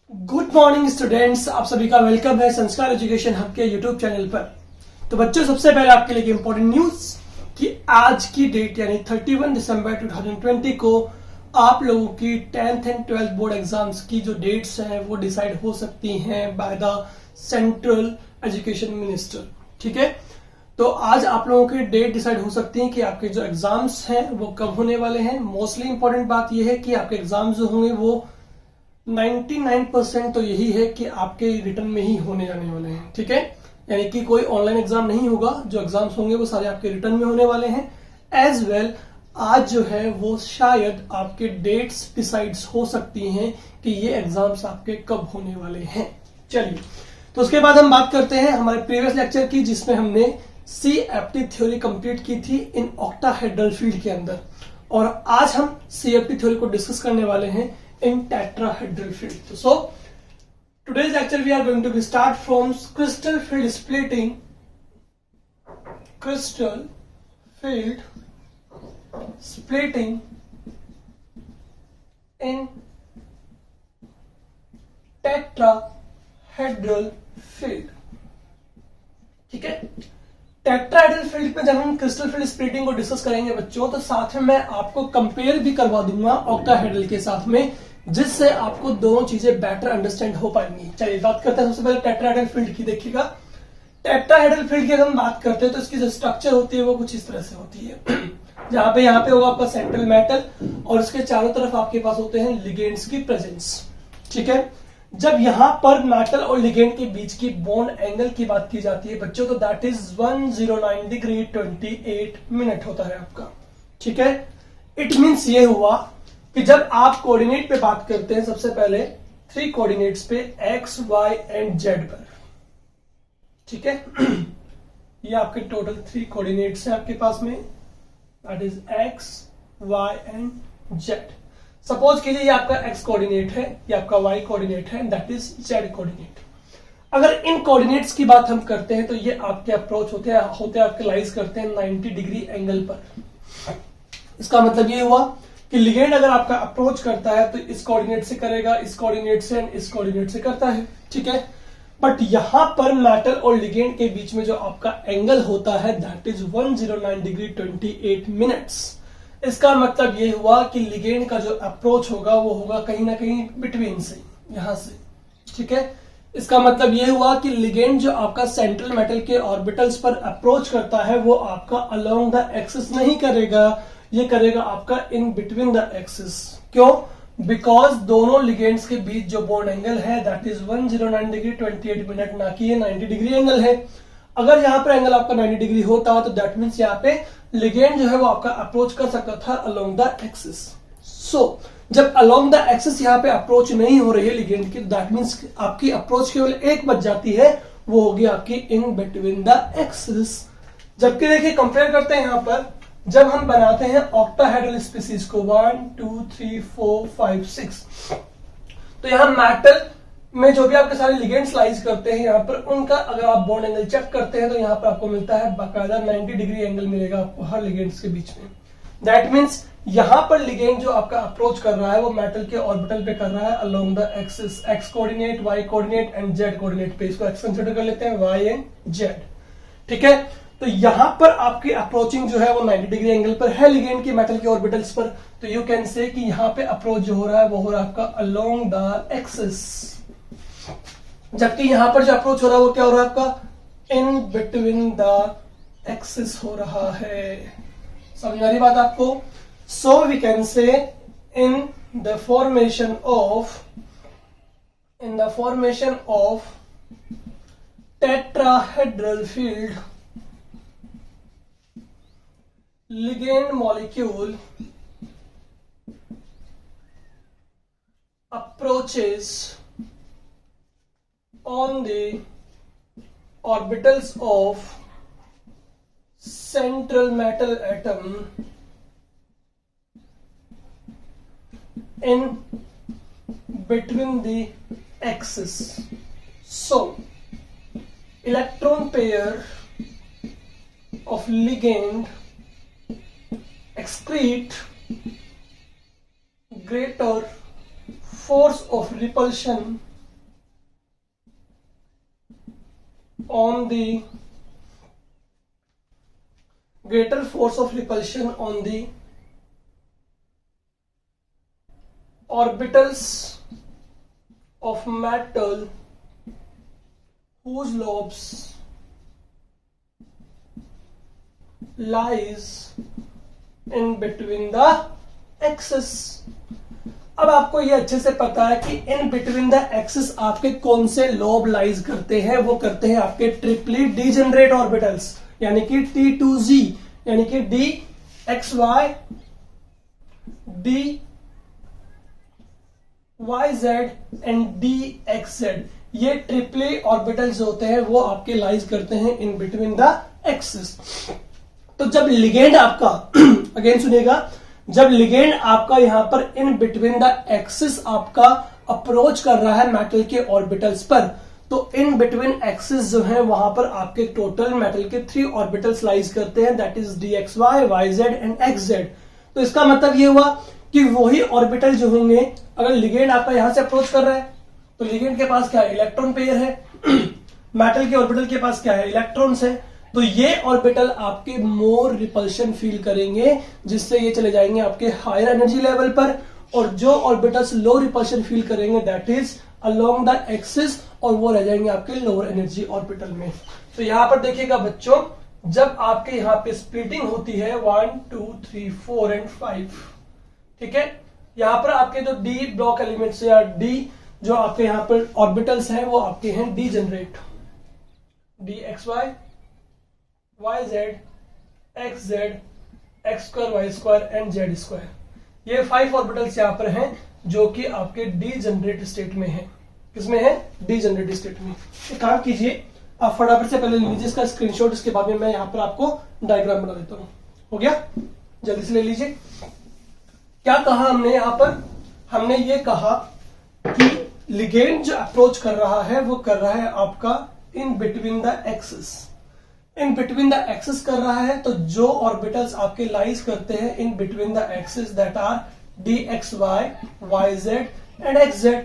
Good morning students, आप सभी का वेलकम है संस्कार एजुकेशन हब के यूट्यूब चैनल पर। तो बच्चों, सबसे पहले आपके लिए इंपॉर्टेंट न्यूज कि आज की डेट यानी 31 दिसंबर 2020 को आप लोगों की 10th and 12th board exams की जो डेट्स हैं वो डिसाइड हो सकती हैं by the central education minister. ठीक है, तो आज आप लोगों की डेट डिसाइड हो सकती है कि आपके जो एग्जाम्स हैं वो कब होने वाले हैं। मोस्टली इंपॉर्टेंट बात यह है कि आपके एग्जाम्स जो होंगे वो 99% तो यही है कि आपके रिटर्न में ही होने जाने वाले हैं। ठीक है, यानी कि कोई ऑनलाइन एग्जाम नहीं होगा, जो एग्जाम्स होंगे वो सारे आपके रिटर्न में होने वाले हैं। एज वेल आज जो है वो शायद आपके डेट्स डिसाइड्स हो सकती हैं कि ये एग्जाम्स आपके कब होने वाले हैं। चलिए, तो उसके बाद हम बात करते हैं हमारे प्रीवियस लेक्चर की, जिसमें हमने CFT थ्योरी कंप्लीट की थी इन ऑक्टाहेड्रल फील्ड के अंदर, और आज हम CFT थ्योरी को डिस्कस करने वाले हैं in tetrahedral field. So today's lecture we are going to start from crystal field splitting in tetrahedral field. ठीक है, टेट्राहेड्रल फील्ड पे जब हम क्रिस्टल फील्ड स्प्लिटिंग को डिस्कस करेंगे बच्चों, तो साथ में मैं आपको कंपेयर भी करवा दूंगा ऑक्टाहेड्रल के साथ में, जिससे आपको दोनों चीजें बेटर अंडरस्टैंड हो पाएंगी। चलिए बात करते हैं सबसे पहले टेट्राहेड्रल फील्ड की। देखिएगा, टेट्राहेड्रल फील्ड की अगर हम बात करते हैं तो इसकी जो स्ट्रक्चर होती है वो कुछ इस तरह से होती है जहां पे यहाँ पे होगा आपका सेंट्रल मेटल और उसके चारों तरफ आपके पास होते हैं लिगेंड्स की प्रेजेंस। ठीक है, जब यहां पर मेटल और लिगेंड के बीच की बॉन्ड एंगल की बात की जाती है बच्चों, तो दैट इज 109 डिग्री 28 मिनट होता है आपका। ठीक है, इट मींस ये हुआ कि जब आप कोऑर्डिनेट पे बात करते हैं, सबसे पहले 3 कोऑर्डिनेट्स पे x, y एंड z पर। ठीक है, ये आपके टोटल 3 कोऑर्डिनेट्स हैं आपके पास में, that is x, y and z। Suppose कीजिए ये आपका x कोऑर्डिनेट है, ये आपका y कोऑर्डिनेट है, दैट इज z कोऑर्डिनेट। अगर इन कोऑर्डिनेट्स की बात हम करते हैं तो ये आपके अप्रोच होते हैं आपके लाइज करते हैं 90 डिग्री एंगल पर। इसका मतलब ये हुआ कि लिगेंड अगर आपका अप्रोच करता है तो इस कोऑर्डिनेट से करेगा, इस कोऑर्डिनेट से एंड इस कोऑर्डिनेट से करता है। ठीक है, बट यहां पर मेटल और लिगेंड के बीच में जो आपका एंगल होता है दैट इज 109 डिग्री 28 मिनट्स। इसका मतलब ये हुआ कि लिगेंड का जो अप्रोच होगा वो होगा कहीं ना कहीं बिटवीन से, यहां से। ठीक है, इसका मतलब ये हुआ कि लिगेंड जो आपका सेंट्रल मेटल के ऑर्बिटल्स पर अप्रोच करता है वो आपका अलोंग द एक्सिस नहीं करेगा, ये करेगा आपका इन बिटवीन द एक्सिस। क्यों? बिकॉज दोनों लिगेंड्स के बीच जो बॉन्ड एंगल है दैट इज 109 डिग्री 28 मिनट, ना कि ये 90 डिग्री एंगल है। अगर यहाँ पर एंगल आपका 90 डिग्री होता तो दैट मीन्स यहाँ पे लिगेंड जो है वो आपका अप्रोच कर सकता था अलोंग द एक्सिस। सो जब अलोंग द एक्सिस यहाँ पे अप्रोच नहीं हो रही है लिगेंड की, दैट मीन्स आपकी अप्रोच केवल एक बच जाती है, वो होगी आपकी इन बिटवीन द एक्सिस। जबकि देखिए कंपेयर करते हैं यहाँ पर, जब हम बनाते हैं ऑक्टाहेड्रल स्पीसीज को 1 2 3 4 5 6, तो यहाँ मेटल में जो भी आपके सारे लिगेंड्स लाइज करते हैं यहाँ पर, उनका अगर आप बॉन्ड एंगल चेक करते हैं तो यहाँ पर आपको मिलता है बाकायदा 90 डिग्री एंगल मिलेगा आपको हर लिगेंड्स के बीच में। दैट मीन्स यहाँ पर लिगेंड जो आपका अप्रोच कर रहा है वो मेटल के ऑर्बिटल पे कर रहा है along the axis, X coordinate, Y coordinate and Z coordinate पे। इसको एक्स कंसिडर कर लेते हैं, वाई एंड जेड। ठीक है, तो यहां पर आपकी अप्रोचिंग जो है वो 90 डिग्री एंगल पर है लिगेंड की मेटल के ऑर्बिटल्स पर, तो यू कैन से कि यहाँ पे अप्रोच जो हो रहा है वो हो रहा है आपका अलोंग द एक्सिस। जबकि यहां पर जो अप्रोच हो रहा है वो क्या हो रहा है आपका इन बिटवीन द एक्सिस हो रहा है। समझ आ रही बात आपको? सो we can say in the formation of tetrahedral field, ligand molecule approaches on the orbitals of central metal atom in between the axis. So electron pair of ligand excrete greater force of repulsion on the greater force of repulsion on the orbitals of metal whose lobes lies in between the axis। अब आपको ये अच्छे से पता है कि इन between the axis आपके कौन से लोब लाइज करते हैं, वो करते हैं आपके ट्रिपली डीजेनरेट ऑर्बिटल्स, यानी कि T2Z, यानी कि DXY, DYZ एंड DXZ। ये ट्रिपली ऑर्बिटल्स होते हैं वो आपके लाइज करते हैं इन बिटवीन द एक्सिस। तो जब लिगेंड आपका अगेन सुनिएगा, जब लिगेंड आपका यहां पर इन बिटवीन द एक्सिस आपका अप्रोच कर रहा है मेटल के ऑर्बिटल्स पर, तो इन बिटवीन एक्सिस जो है वहां पर आपके टोटल मेटल के 3 ऑर्बिटल्स लाइज करते हैं, that is DXY, YZ and XZ। तो इसका मतलब ये हुआ कि वही ऑर्बिटल जो होंगे, अगर लिगेंड आपका यहां से अप्रोच कर रहा है तो लिगेंड के पास क्या है, इलेक्ट्रॉन पेयर है, मेटल के ऑर्बिटल के पास क्या है, इलेक्ट्रॉन्स है, तो ये ऑर्बिटल आपके मोर रिपल्शन फील करेंगे, जिससे ये चले जाएंगे आपके हायर एनर्जी लेवल पर, और जो ऑर्बिटल्स लो रिपल्शन फील करेंगे that is along the axis, और वो रह जाएंगे आपके लोअर एनर्जी ऑर्बिटल में। तो यहां पर देखिएगा बच्चों, जब आपके यहां पे स्प्लिटिंग होती है 1 2 3 4 एंड 5, ठीक है, यहां पर आपके जो डी ब्लॉक एलिमेंट्स या डी जो आपके यहां पर ऑर्बिटल्स हैं वो आपके हैं degenerate, DXY, YZ, XZ, X2, Y2 and Z2। ये 5 ऑर्बिटल्स यहां पर हैं जो कि आपके डीजेनरेट स्टेट में है। किसमें है, डीजेनरेट स्टेट में। एक काम कीजिए, आप फटाफट से पहले लीजिए इसका स्क्रीनशॉट, इसके बाद में मैं यहां पर आपको डायग्राम बना देता हूं। हो गया, जल्दी से ले लीजिए। क्या कहा हमने यहां पर, हमने ये कहा कि लिगेंड जो अप्रोच कर रहा है वो कर रहा है आपका इन between the axis, in between the axis कर रहा है, तो जो ऑर्बिटल्स आपके लाइज करते हैं in between the axis that are DXY, YZ and XZ,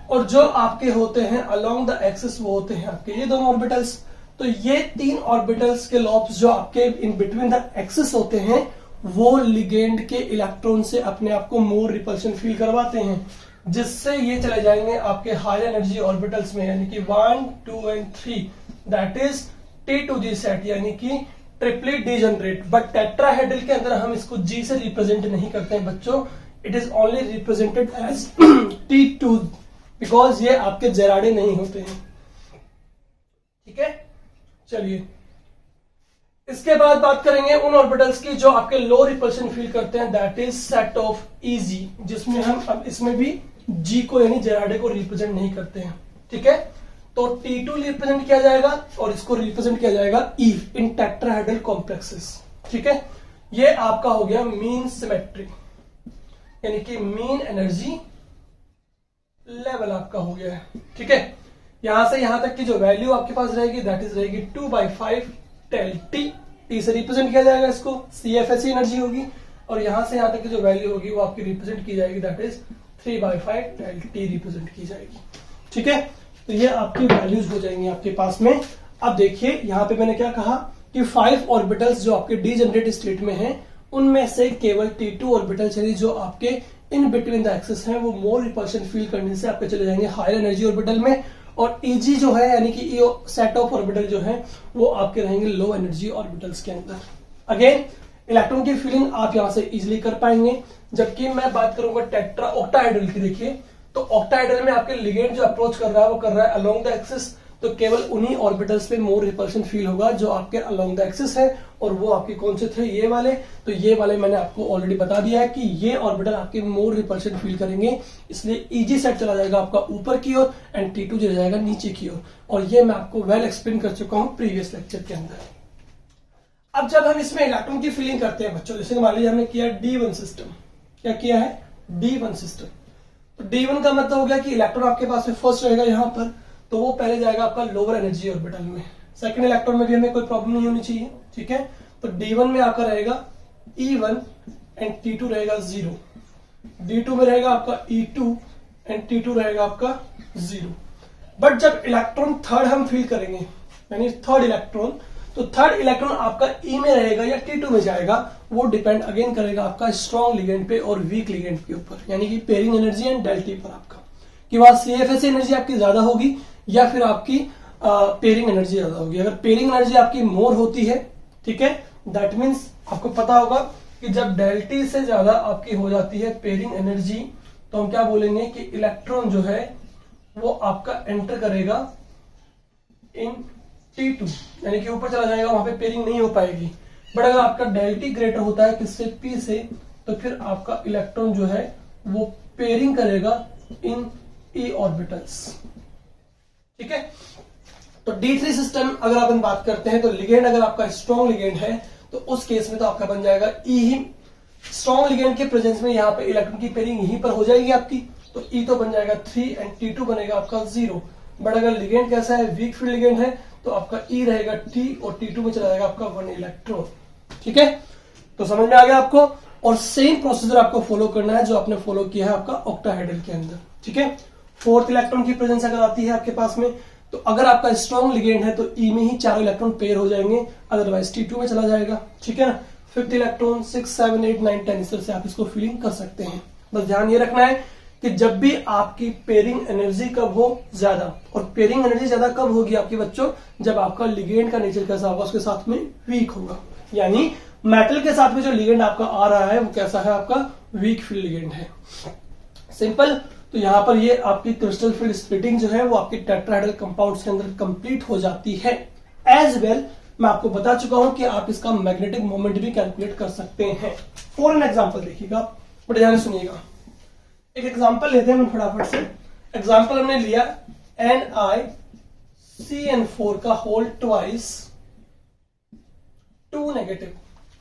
और जो आपके होते हैं अलोंग द एक्सिस वो होते हैं आपके ये दोनों ऑर्बिटल्स। तो ये 3 ऑर्बिटल्स के लॉब्स जो आपके इन बिटवीन द एक्सिस होते हैं वो लिगेंड के इलेक्ट्रॉन से अपने आप को मोर रिपल्शन फील करवाते हैं, जिससे ये चले जाएंगे आपके हायर एनर्जी ऑर्बिटल्स में, यानी कि 1 2 and 3 that is T2G set, यानी कि ट्रिपली डीजेनरेट। बट टेट्राहेड्रल के अंदर हम इसको G से रिप्रेजेंट नहीं करते हैं बच्चों, it is only represented as T2 because ये आपके जेराडे नहीं होते हैं। ठीक है, चलिए इसके बाद बात करेंगे उन ऑर्बिटल्स की जो आपके लो रिपल्शन फील करते हैं, that is set of EG, जिसमें हम अब इसमें भी G को यानी जेराडे को रिप्रेजेंट नहीं करते हैं। ठीक है, तो T2 रिप्रेजेंट किया जाएगा और इसको रिप्रेजेंट किया जाएगा E इन टेट्राहेड्रल कॉम्प्लेक्सेस। ठीक है, ये आपका हो गया मीन सिमेट्री, यानी कि मीन एनर्जी लेवल आपका हो गया है। ठीक है, यहां से यहां तक की जो वैल्यू आपके पास रहेगी दैट इज रहेगी 2/5 टेल टी, टी से रिप्रेजेंट किया जाएगा इसको, CFSE एनर्जी होगी, और यहां से यहां तक की जो वैल्यू होगी वो आपकी रिप्रेजेंट की जाएगी दैट इज 3/5 टेल टी रिप्रेजेंट की जाएगी। ठीक है, तो ये आपकी वैल्यूज हो जाएंगी आपके पास में। अब देखिए यहां पे मैंने क्या कहा कि 5 ऑर्बिटल्स जो आपके डीजेनरेट स्टेट में हैं उनमें से केवल T2 ऑर्बिटल चलिए जो आपके इन बिटवीन द एक्सिस हैं वो मोर रिपल्शन फील करने से आपके चले जाएंगे हायर एनर्जी ऑर्बिटल में, और EG जो है यानी कि ये सेट ऑफ ऑर्बिटल जो है वो आपके रहेंगे लो एनर्जी ऑर्बिटल्स के अंदर। अगेन इलेक्ट्रॉन की फीलिंग आप यहां से इजिली कर पाएंगे। जबकि मैं बात करूंगा टेट्रा ऑक्टाहेड्रल की, देखिए तो ऑक्टाहेड्रल में आपके लिगेंड जो अप्रोच कर रहा है वो कर रहा है अलोंग द एक्सिस, तो केवल उन्हीं ऑर्बिटल्स पे मोर रिपल्शन फील होगा जो आपके अलोंग द एक्सिस है, और वो आपके कौन से थे, ये वाले। तो ये वाले मैंने आपको ऑलरेडी बता दिया है कि ये ऑर्बिटल आपके मोर रिपल्शन फील करेंगे, इसलिए EG सेट चला जाएगा आपका ऊपर की ओर एंड T2 चला जाएगा नीचे की ओर, और ये मैं आपको वेल एक्सप्लेन कर चुका हूं प्रीवियस लेक्चर के अंदर। अब जब हम इसमें इलेक्ट्रॉन की फीलिंग करते हैं बच्चों, जैसे मान लीजिए हमने किया D1 सिस्टम, क्या किया है D1 सिस्टम, तो D1 का मतलब हो गया कि इलेक्ट्रॉन आपके पास में फर्स्ट रहेगा यहां पर, तो वो पहले जाएगा आपका लोअर एनर्जी ऑर्बिटल में, सेकंड इलेक्ट्रॉन में भी हमें कोई प्रॉब्लम नहीं होनी चाहिए। ठीक है, तो D1 में आपका रहेगा E1 एंड T2 रहेगा 0, D2 में रहेगा आपका E2 एंड T2 रहेगा आपका 0। बट जब इलेक्ट्रॉन थर्ड हम फील करेंगे यानी थर्ड इलेक्ट्रॉन, तो थर्ड इलेक्ट्रॉन आपका ई में रहेगा या T2 में जाएगा, वो डिपेंड अगेन करेगा आपका स्ट्रॉन्ग लिगेंड पे और वीक लिगेंड के ऊपर, यानी कि पेयरिंग एनर्जी एंड डेल्टी पर आपका, कि वहां CFS एनर्जी आपकी ज्यादा होगी या फिर आपकी पेयरिंग एनर्जी ज्यादा होगी। अगर पेयरिंग एनर्जी आपकी मोर होती है, ठीक है, दैट मीन्स आपको पता होगा कि जब डेल्टी से ज्यादा आपकी हो जाती है पेयरिंग एनर्जी, तो हम क्या बोलेंगे कि इलेक्ट्रॉन जो है वो आपका एंटर करेगा इन T2, यानी कि ऊपर चला जाएगा, वहां पे पेयरिंग नहीं हो पाएगी। बट अगर आपका डेल्टी ग्रेटर होता है किससे, P से, तो फिर आपका इलेक्ट्रॉन जो है वो पेयरिंग करेगा इन E ऑर्बिटल्स, ठीक है। तो D3 सिस्टम अगर अपन बात करते हैं तो लिगेंड अगर आपका स्ट्रॉन्ग लिगेंड है तो उस केस में तो आपका बन जाएगा E ही, स्ट्रॉन्ग लिगेंड के प्रेजेंस में यहाँ पे इलेक्ट्रॉन की पेयरिंग यहीं पर हो जाएगी आपकी, तो E तो बन जाएगा 3 एंड T2 बनेगा आपका 0। बट अगर लिगेंड कैसा है, वीक फील्ड लिगेंड है, तो आपका E रहेगा T और T2 में चला जाएगा आपका 1 इलेक्ट्रॉन, ठीक है। तो समझ में आ गया आपको, और सेम प्रोसीजर आपको फॉलो करना है जो आपने फॉलो किया है आपका ऑक्टाहेड्रल के अंदर, ठीक है। फोर्थ इलेक्ट्रॉन की प्रेजेंस अगर आती है आपके पास में, तो अगर आपका स्ट्रॉन्ग लिगेंड है तो E में ही 4 इलेक्ट्रॉन पेयर हो जाएंगे, अदरवाइज T2 में चला जाएगा, ठीक है ना। फिफ्थ इलेक्ट्रॉन 6, 7, 8, 9, 10 इस तरह से आप इसको फीलिंग कर सकते हैं। बस ध्यान ये रखना है कि जब भी आपकी पेयरिंग एनर्जी कब हो, ज्यादा, और पेयरिंग एनर्जी ज्यादा कब होगी आपके बच्चों, जब आपका लिगेंड का नेचर कैसा होगा, उसके साथ में वीक होगा, यानी मेटल के साथ में जो लिगेंड आपका आ रहा है वो कैसा है, आपका वीक फील्ड लिगेंड है, सिंपल। तो यहां पर ये आपकी क्रिस्टल फील्ड स्प्लिटिंग जो है वो आपकी टेट्राहेड्रल कंपाउंड्स के अंदर कंप्लीट हो जाती है। एज वेल मैं आपको बता चुका हूं कि आप इसका मैग्नेटिक मोमेंट भी कैलकुलेट कर सकते हैं। फॉर एन एग्जांपल देखिएगा, बड़े ध्यान से सुनिएगा। एक एग्जांपल लेते हैं फटाफट से। एग्जांपल हमने लिया NiCN4 का होल ट्वाइस 2 नेगेटिव।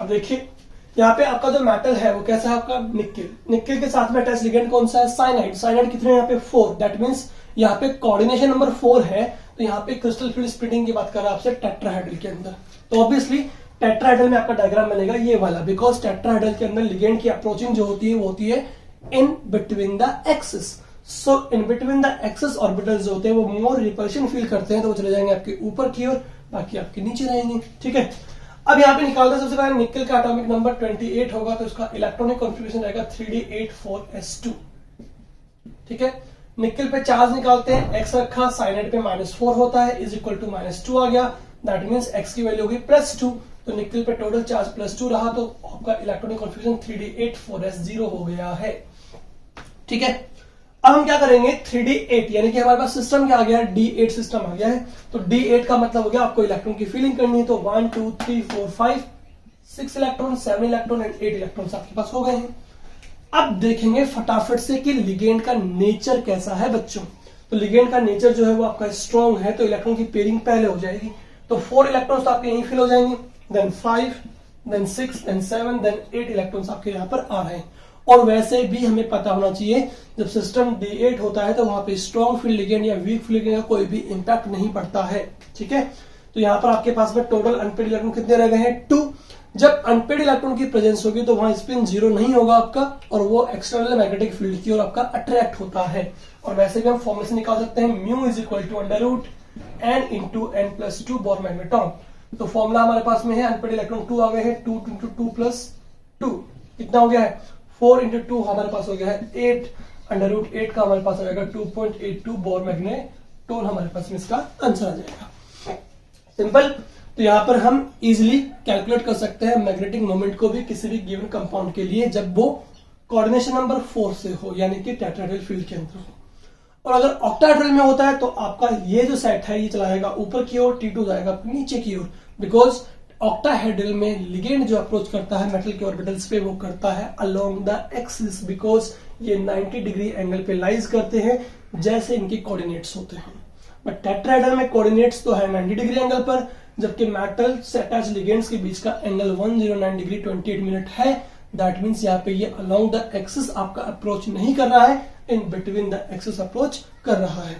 अब देखिए यहाँ पे आपका जो मेटल है वो कैसा है, आपका निकेल, निकेल के साथ में अटैच लिगेंड कौन सा है, साइनाइड। साइनाइड कितने यहाँ पे 4, दैट मीन्स यहाँ पे कोऑर्डिनेशन नंबर 4 है, तो यहाँ पे क्रिस्टल फील्ड स्प्लिटिंग की बात कर रहा है आपसे टेट्राहेड्रल के अंदर। तो ऑब्वियसली टेट्राहेड्रल में आपका डायग्राम बनेगा ये वाला, बिकॉज टेट्राहेड्रल के अंदर लिगेंड की अप्रोचिंग जो होती है वो होती है इन between the axis. So in between the axis orbitals जो होते हैं वो मोर रिपल्शन फील करते हैं, तो वो चले जाएंगे आपके ऊपर की ओर, बाकी आपके नीचे रहेंगे, ठीक है। अब यहाँ पे निकालते हैं सबसे पहले निकेल का एटॉमिक नंबर 28 होगा, तो इसका इलेक्ट्रॉनिक कॉन्फ़िगरेशन रहेगा 3d84s2, ठीक है। निकेल पे चार्ज निकालते हैं, x रखा, साइनाइड पे -4 होता है, इज इक्वल टू -2 आ गया, दैट मीन्स x की वैल्यू होगी +2, तो निकेल पे टोटल चार्ज +2 रहा, तो आपका इलेक्ट्रॉनिक कॉन्फ़िगरेशन 3d84s0 हो गया है, ठीक है। अब हम क्या करेंगे, 3d8 यानी कि हमारे पास सिस्टम क्या आ गया है, D8 सिस्टम आ गया है। तो D8 का मतलब हो गया आपको इलेक्ट्रॉन की फीलिंग करनी है, तो 1 2 3 4 5 6 इलेक्ट्रॉन, 7 इलेक्ट्रॉन एंड 8 इलेक्ट्रॉन आपके पास हो गए हैं। अब देखेंगे फटाफट से कि लिगेंड का नेचर कैसा है बच्चों। तो लिगेंड का नेचर जो है वो आपका स्ट्रॉन्ग है, तो इलेक्ट्रॉन की पेयरिंग पहले हो जाएगी, तो 4 इलेक्ट्रॉन्स आपके यहीं फिल हो जाएंगे, then 5, then 6, then 7, then 8 electrons आपके यहाँ पर आ रहे हैं। और वैसे भी हमें पता होना चाहिए जब सिस्टम D8 होता है तो वहां पे स्ट्रॉन्ग फील्ड लिगेंड या वीक फील्ड लिगेंड का कोई भी इंपैक्ट नहीं पड़ता है, ठीक है। तो यहाँ पर आपके पास में टोटल अनपेड इलेक्ट्रॉन कितने रह गए हैं, 2। जब अनपेड इलेक्ट्रॉन की प्रेजेंस होगी तो वहां स्पिन 0 नहीं होगा आपका, और वो एक्सटर्नल मैग्नेटिक फील्ड की ओर आपका अट्रैक्ट होता है। और वैसे भी हम फॉर्मूला निकाल सकते हैं, μ = √n × n+2 बोर मैग्नेट्रॉन। तो फॉर्मूला हमारे पास में है, अनपेड इलेक्ट्रॉन 2 आ गए हैं, 2 × 2 + 2 कितना हो गया है, 4 × 2 हमारे पास हो गया है 8, √8 का हमारे पास आ जाएगा 2.82 बोर मैग्नेट्रॉन, हमारे पास में इसका आंसर आ जाएगा, सिंपल। तो यहां पर हम इजीली कैलकुलेट कर सकते हैं मैग्नेटिक मोमेंट को भी किसी भी गिवन कंपाउंड के लिए जब वो कोऑर्डिनेशन नंबर 4 से हो, यानी कि टेट्राहेड्रल फील्ड के अंदर हो। और अगर ऑक्टाहेड्रल में होता है तो आपका ये जो सेट है ये चला जाएगा ऊपर की ओर, T2 जाएगा नीचे की ओर, बिकॉज ऑक्टाहेड्रल में लिगेंड जो अप्रोच करता है मेटल के ऑर्बिटल्स पे वो करता है अलोंग द एक्सिस, बिकॉज ये 90 डिग्री एंगल पे लाइज करते हैं जैसे इनके कोऑर्डिनेट्स होते हैं। बट टेट्राहेड्रल में कोऑर्डिनेट्स तो है 90 डिग्री एंगल पर, जबकि मेटल से अटैच लिगेंड्स के बीच का एंगल 109 डिग्री 28 मिनट है। दैट मीन्स यहाँ पे ये अलोंग द एक्सिस आपका अप्रोच नहीं कर रहा है, इन बिटवीन द एक्सिस अप्रोच कर रहा है।